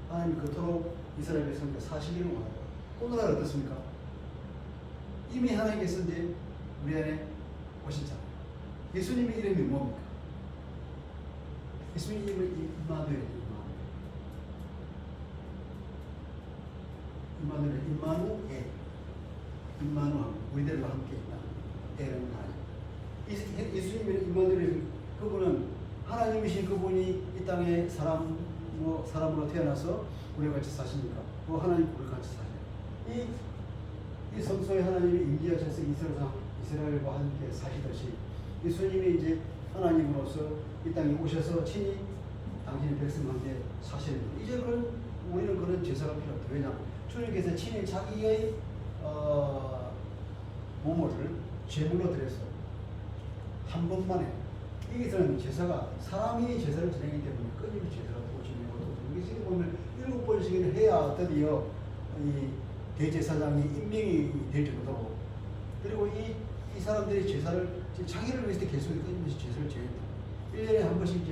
하나님 그토록 이스라엘 백성에게 사시기를 원하고 오늘날 어떻습니까? 이미 하나님께서 이제 우리 안에 오시잖아요. 예수님의 이름이 뭡니까? 예수님의 이름은 임마누엘. 임마누엘, 우리들과 함께 있다. 에는 하나님. 예수님의 임마누엘, 그분은 하나님이신 그분이 이 땅에 사람으로 태어나서 우리와 같이 사시니까 그 하나님 우리와 같이 사셔요. 이 성소에 하나님이 임재하셔서 이스라엘과 함께 사시듯이 예수님이 이제 하나님으로서 이 땅에 오셔서 친히 당신의 백성과 함께 사시는 거예요. 이제 우리는 그런 제사가 필요 없다. 왜냐? 주님께서 친히 자기의 몸을 제물로 드려서 한 번만에 이것은 제사가 사람이 제사를 지내기 때문에 끊임없이 제사가 드리는 것도 이게 보면 7번씩은 해야 드디어 이 대제사장이 임명이 될 정도로 그리고 이 사람들이 제사를 자기를 위해서 계속 끊임없이 제사를 지낸다. 1년에 한 번씩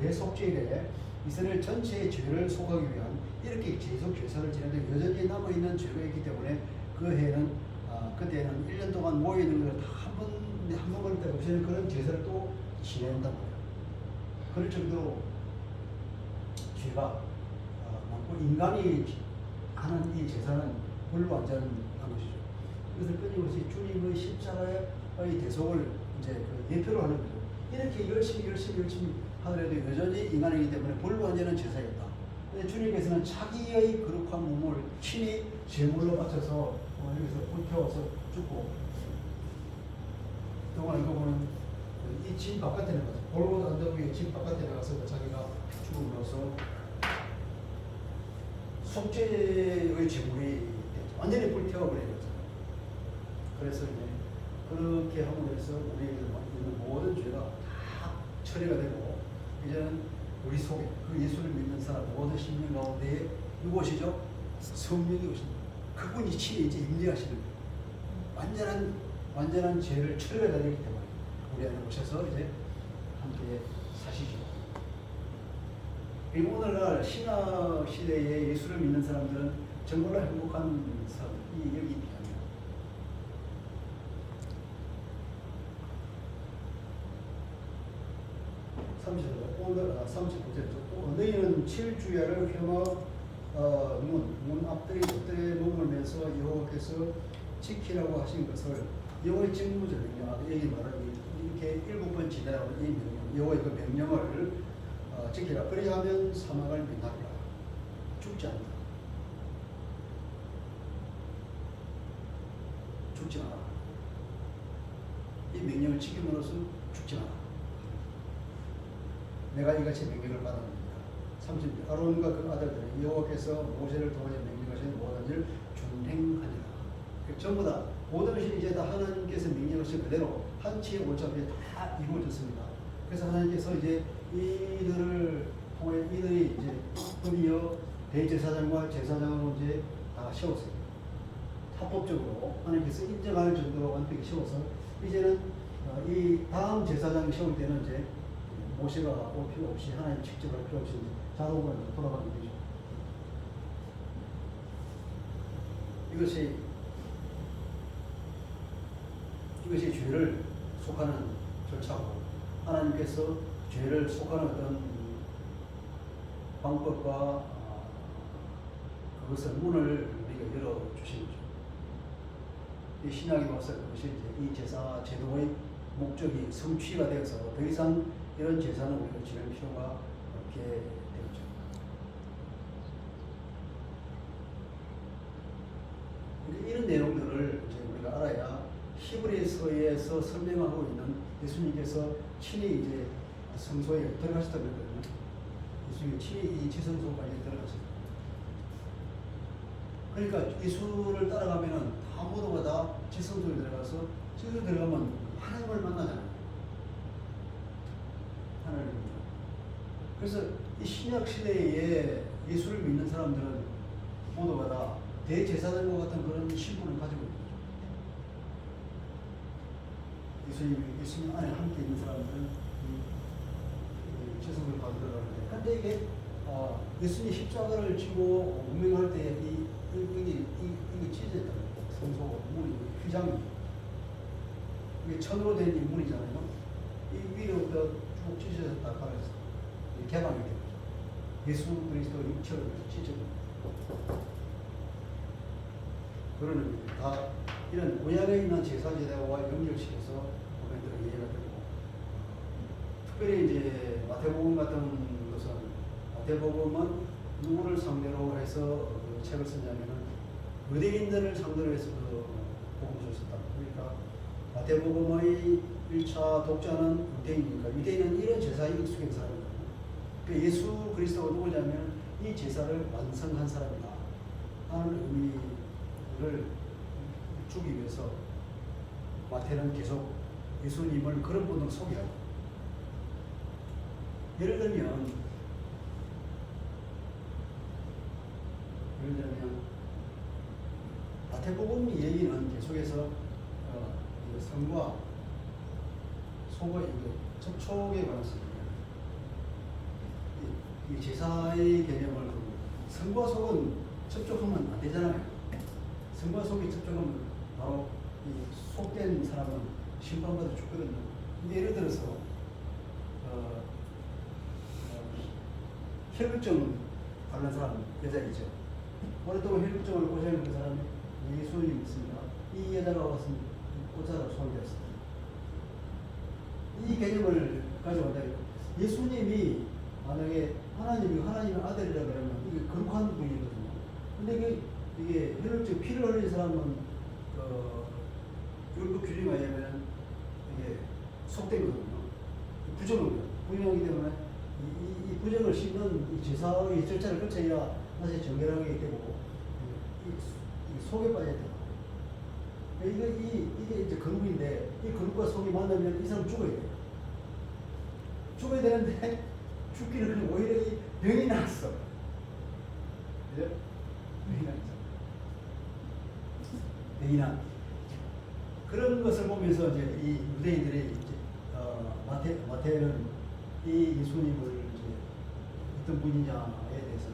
대속죄일에 이스라엘 전체의 죄를 속하기 위한 이렇게 계속 제사를 지내는데 여전히 남아있는 죄가 있기 때문에 그 해에는 그때는 1년 동안 모여있는 것을 다 한 번만 때 없애는 그런 제사를 또 지낸단 말이에요. 그럴 정도로 죄가 많고 인간이 하는 이 제사는 불완전한 것이죠. 그것을 끊임없이 주님의 십자가의 대속을 이제 예표로 하는 거죠. 이렇게 열심히 하더라도 여전히 인간이기 때문에 불완전한 제사였다. 근데 주님께서는 자기의 거룩한 몸을 친히 제물로 바쳐서 여기서 불태워서 죽고 동안 읽어보면 이 진 바깥에 나가서 골고다 언덕 위에 진 바깥에 나가서 자기가 죽음으로써 속죄의 제물이 완전히 불태워버린 거죠. 그래서 이제 그렇게 함으로 해서 우리에게 있는 모든 죄가 다 처리가 되고 이제는 우리 속에 그 예수를 믿는 사람 모든 심령 가운데에 누구시죠? 성령이 오십니다. 그분이 친히 이제 임재하시는 거예요. 완전한 죄를 처리가 되기 때문에 우리 안에 오셔서 이제 함께 사시죠. 그리고 오늘날 신약 시대에 예수를 믿는 사람들은 정말로 행복한 사람이 여기 있답니다. 오늘 39절 너희는 7주야를 혐어 문 앞들이 겉들에 머물면서 여호와께서 지키라고 하신 것을 여호와의 직무절 여기 말하는 이렇게 7번 지나고 이 명령 여호와의 그 명령을 지키라. 그리하면 사망을免하리라. 죽지 않는다. 죽지 마라. 이 명령을 지킴으로써 죽지 마라. 내가 이같이 명령을 받았습니다. 30절 아론과 그 아들들은 여호와께서 모세를 통하여 명령하신 모든 일 준행하니라. 전부 다 모든 것이 이제 다 하나님께서 명령하신 그대로 한치의 오차없이 다 이루어졌습니다. 그래서 하나님께서 이제 이들을 통해 이들이 이제 드디어 대제사장과 제사장으로 이제 다 세웠어요. 합법적으로 하나님께서 인정할 정도로 완벽히 세워서 이제는 이 다음 제사장이 세울 때는 이제 모세가 올 필요 없이 하나님 직접 할 필요 없이 자동으로 돌아가는 거죠. 이것이 죄를 속하는 절차고 하나님께서 죄를 속하는 어떤 방법과 그것을 문을 우리가 열어주신 거죠. 이 신약에 와서 그것이 이제 이 제사 제도의 목적이 성취가 되어서 더 이상 이런 제사는 우리가 지낼 필요가 없게 되었죠. 이런 내용들을 이제 우리가 알아야 히브리서에서 설명하고 있는 예수님께서 친히 이제 성소에 들어가셨다고 했거든요. 예수님이 친히 이 지성소까지 들어가셨어요. 그러니까 예수를 따라가면은 다 모두가 다 지성소에 들어가서 지성소에 들어가면 하나님을 만나잖아요. 하나님. 그래서 이 신약 시대에 예수를 믿는 사람들은 모두가 다 대제사장과 같은 그런 신분을 가지고 있는 거죠. 예수님 안에 함께 있는 사람들은 이 죄성을 받으러 가는데, 근데 이게 예수님 십자가를 지고 운명할 때 이게 찢어졌다는 거예요. 성소 문이 휘장이 이게 천으로 된 이 문이잖아요. 이 위로부터 쭉 찢어졌다 가면서 개방이 된 거죠. 예수 그리스도 육체로 찢어졌다. 그러는 의미입니다. 다 이런 구약에 있는 제사제사와 연결시켜서 보면들은 이해가 되고, 특별히 이제 마태복음 같은 것은, 마태복음은 누구를 상대로 해서 그 책을 쓰냐면은 유대인들을 상대로 해서 그 복음을 썼다. 그러니까 마태복음의 1차 독자는 유대인이니까 유대인은 이런 제사에 익숙한 사람이거든요. 그러니까 예수 그리스도가 누구냐면 이 제사를 완성한 사람이다 하는 의미를 주기 위해서 마태는 계속 예수님을 그런 분으로 소개하고, 예를 들면 마태복음 얘기는 계속해서 성과 속의 접촉에 관해서 이 제사의 개념을 성과 속은 접촉하면 안 되잖아요. 성과 속에 접촉하면 바로 이 속된 사람은 심판받아 죽거든요. 근데 예를 들어서 혈루증 바른 사람 여자이죠. 오랫동안 혈루증을 고생한 그 사람이 예수님이 있습니다. 이 여자가 와서 고자로 소개했습니다. 이 개념을 가져온다. 예수님이 만약에 하나님의 아들이라 그러면 이게 거룩한 분이거든요. 근데 이게 혈루증 피를 흘린 사람은 율법 규정에 의하면 이게 속되거든요. 부정하기 때문에 이 부정을 씻는 이 제사의 절차를 거쳐야 다시 정결하게 되고 이 속에 빠져야 돼요. 이게 이제 거룩인데, 이 거룩과 속이 만나면 이 사람 죽어야 돼요. 죽어야 되는데 죽기는 그냥 오히려 이 병이 났어. 그죠? 병이 났어. 병이 나. 그런 것을 보면서 이제 이 유대인들이 이제 마태는 이 예수님을 이제 어떤 분이냐에 대해서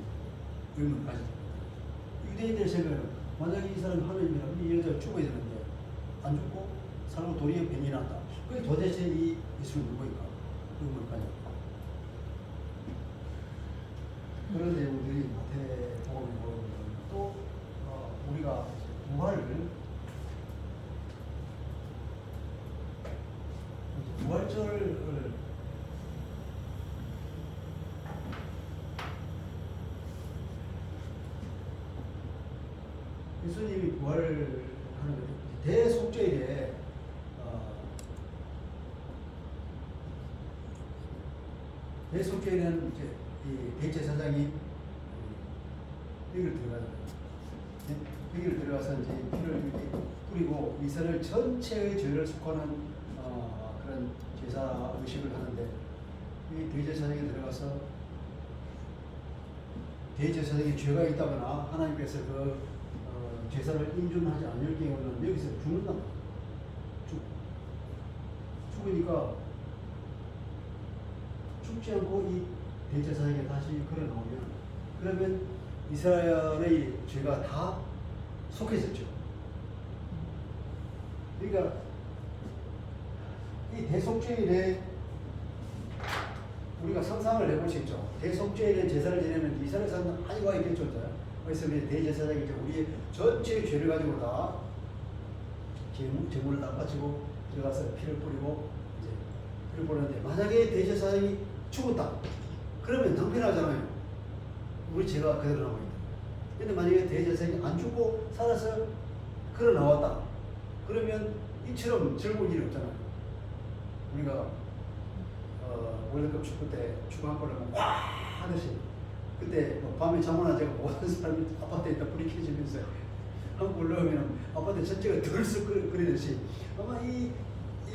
의문을 가지고, 유대인들의 생각은 만약에 이 사람이 하나님이라면 이 여자가 죽어야 되는데 안 죽고 살고 도리어 병이 났다. 그게 도대체 이 예수님이 누구일까? 의문을 가지고. 그런데 우리 마태복음을 보면 또 우리가 부활절을 예수님이 부활을 하는 거죠. 대속죄일에 대속죄일에는 이제 이 대제사장이 여기를 들어가요. 여기를 들어가서 이제 피를 뿌리고 이스라엘 전체의 죄를 속하는 그런 제사 의식을 하는데, 이 대제사장이 들어가서 대제사장이 죄가 있다거나 하나님께서 그 제사를 인준하지 않을 경우는 여기서 죽는다. 죽으니까 죽지 않고 이 대제사장이 다시 걸어 나오면, 그러면 이스라엘의 죄가 다 속해졌죠. 그러니까 이 대속죄일에 우리가 상상을 해볼 수 있죠. 대속죄일에 제사를 지내면 이스라엘 사람은 아이가 있겠죠. 그래서 대제사장이 우리의 전체 죄를 가지고 다 제물을 다 바치고 들어가서 피를 뿌리고 이제 피를 뿌리는데, 만약에 대제사장이 죽었다. 그러면 낭패나잖아요. 우리 죄가 그대로 남아 있다. 근데 만약에 대제사장이 안 죽고 살아서 걸어 나왔다. 그러면 이처럼 즐거운 일이 없잖아요. 우리가 월드컵 축구 때 축구 한 골을 와 하듯이, 그때 밤에 잠을 안 자고 모든 사람이 아파트에 다 불이 켜지면서 한 골 넣으면 아파트 전체가 들썩 거리듯이, 아마 이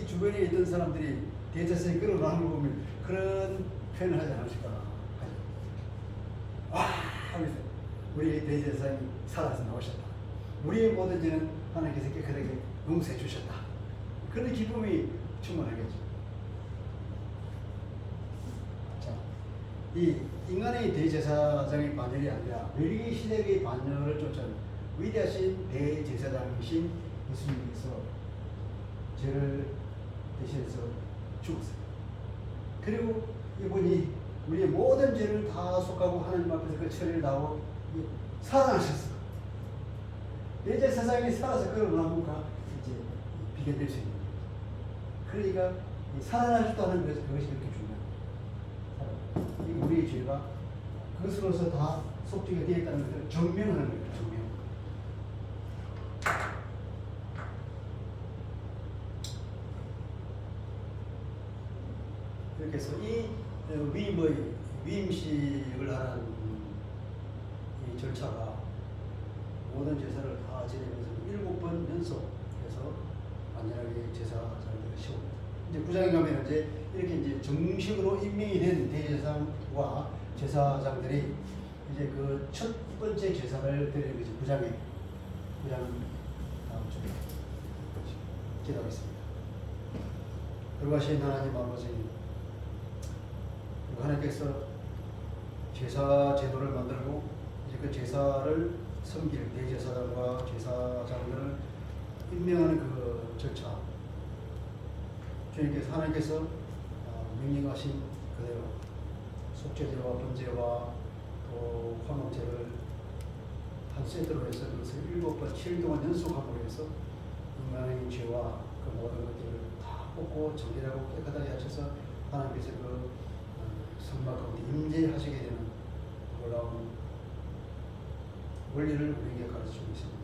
주변에 있던 사람들이 대제사장이 끌어나는 걸 보면 그런 표현을 하지 않으실까. 와 우리 대제사장이 살아서 나오셨다. 우리의 모든 죄는 하나님께서 깨끗하게 용서해 주셨다. 그런 기쁨이 충만하겠죠. 자, 이 인간의 대제사장의 반열이 아니라 멜기시덱의 반열을 쫓아낸 위대하신 대제사장이신 예수님께서 죄를 대신해서 죽었어요. 그리고 이분이 우리의 모든 죄를 다 속하고 하나님 앞에서 그 처리를 다하고 살아나셨어. 대제사장이 살아서 그걸 나무가 이제 비견될 수 있는 거예요. 그러니까 살아나셨다는 것이 그것이 그렇게 중요해요. 우리의 죄가 그것으로서 다 속죄가 되어 있다는 것을 증명하는 거예요. 증명. 이렇게 해서 이 위임식을 하는 이 절차가 모든 제사를 다 지내면서 7번 연속해서 완전하게 제사장들을 세웁니다. 이제 9장에 가면 이제 이렇게 이제 정식으로 임명이 된 대제사장과 제사장들이 이제 그 첫 번째 제사를 드리는 거죠. 9장 다음 주에 기도하겠습니다. 그러하신 하나님 아버지, 하나님께서 제사 제도를 만들고 이제 그 제사를 섬길 대제사장과 제사장들을 임명하는 그 절차, 주님께서 하나님께서 명령하신 그대로 속죄제와 번제와 또 화목제를 한 세트로 해서 그것을 7번 7일 동안 연속함으로 해서 인간의 죄와 그 모든 것들을 다 뽑고 정결하고 깨끗하게 하셔서 하나님께서 그 성막 가운데 임재하시게 되는 놀라운 원리를 우리에게 가르치고 있습니다.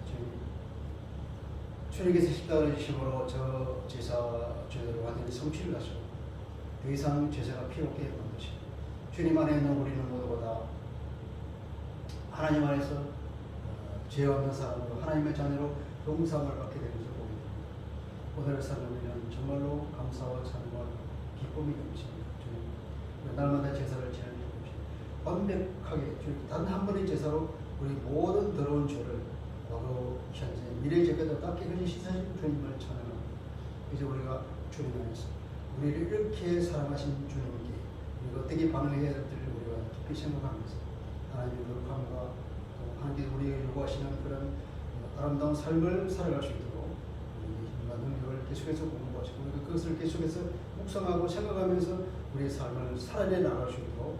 주님께서 십자가를 지심으로 저 제사 죄를 완전히 성취를 하시고 더 이상 제사가 필요 없게 만드시고 주님 안에 있는 우리는 모두보다 하나님 안에서 죄 없는 사람으로 하나님의 자녀로 용서함을 받게 되는 것을 보게 됩니다. 오늘을 사는 우리는 정말로 감사와 찬양과 기쁨이 넘칩니다. 주님, 날마다 제사를 지내는 주님, 완벽하게 주님 단 한 번의 제사로 우리 모든 더러운 죄를 과거, 현재, 미래의 죄까지 다 깨끗이 씻으신 주님을 찬양합니다. 이제 우리가 주님 안에서 우리를 이렇게 사랑하신 주님께 우리가 어떻게 반응해야 될지를 우리가 깊이 생각하면서 하나님의 거룩함과 또 하나님께서 우리에게 요구하시는 그런 아름다운 삶을 살아갈 수 있도록 우리의 힘과 능력을 계속해서 공부하시고 우리가 그것을 계속해서 묵상하고 생각하면서 우리의 삶을 살아내 나갈 수 있도록